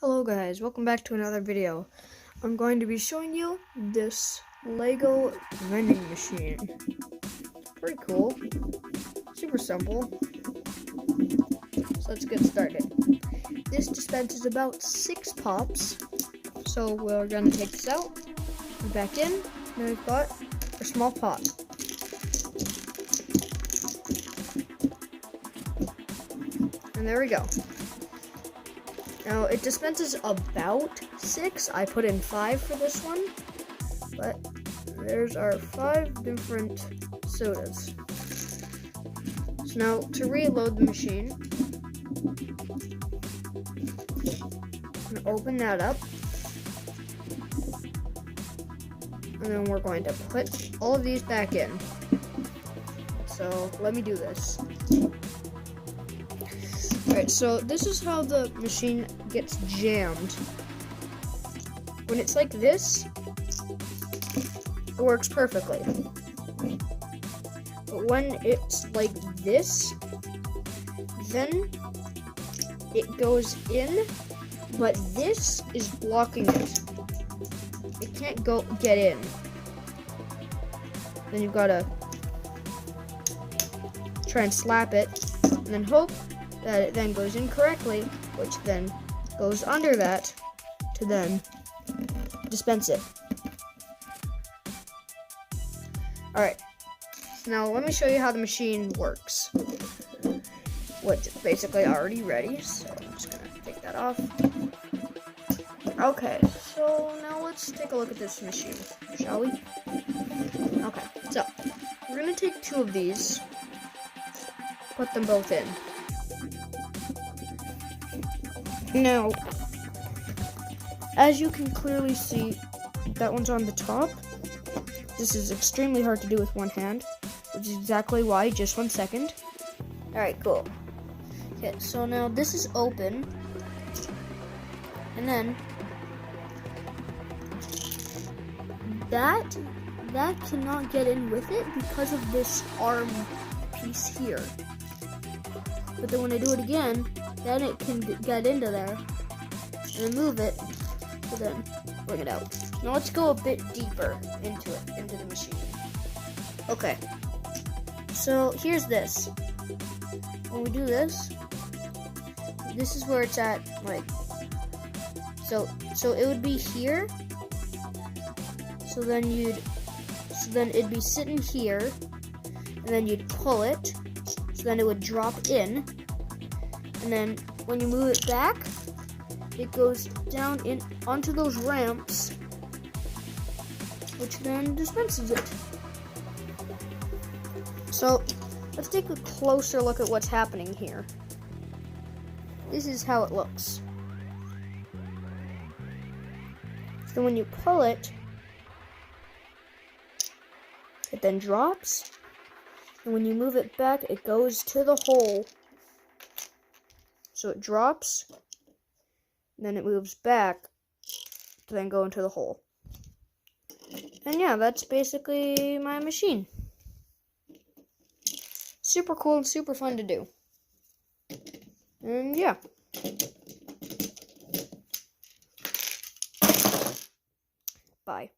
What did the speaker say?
Hello guys, welcome back to another video. I'm going to be showing you this Lego vending machine. Pretty cool. Super simple. So let's get started. This dispenses about 6 pops. So we're going to take this out, put it back in, and we've got our small pop. And there we go. Now, it dispenses about 6. I put in 5 for this one. But there's our 5 different sodas. So now, to reload the machine, I'm going to open that up. And then we're going to put all of these back in. So, let me do this. Alright, so this is how the machine gets jammed. When it's like this, it works perfectly. But when it's like this, then it goes in, but this is blocking it. It can't get in. Then you've got to try and slap it, and then hope that it then goes in correctly, which then goes under that to then dispense it. Alright, so now let me show you how the machine works, which is basically already ready, so I'm just going to take that off. Okay, so now let's take a look at this machine, shall we? Okay, so we're going to take 2 of these, put them both in. Now, as you can clearly see, that one's on the top. This is extremely hard to do with one hand, which is exactly why. Just 1 second. Alright, cool. Okay, so now this is open. And then that cannot get in with it because of this arm piece here. But then when I do it again, then it can get into there and then move it, so then bring it out. Now let's go a bit deeper into the machine. Okay, so here's this. When we do this, this is where it's at, like, so it would be here. So then it'd be sitting here, and then you'd pull it, so then it would drop in. And then when you move it back, it goes down in onto those ramps, which then dispenses it. So let's take a closer look at what's happening here. This is how it looks. So when you pull it, it then drops. And when you move it back, it goes to the hole. So it drops, and then it moves back to then go into the hole. And yeah, that's basically my machine. Super cool and super fun to do. And yeah. Bye.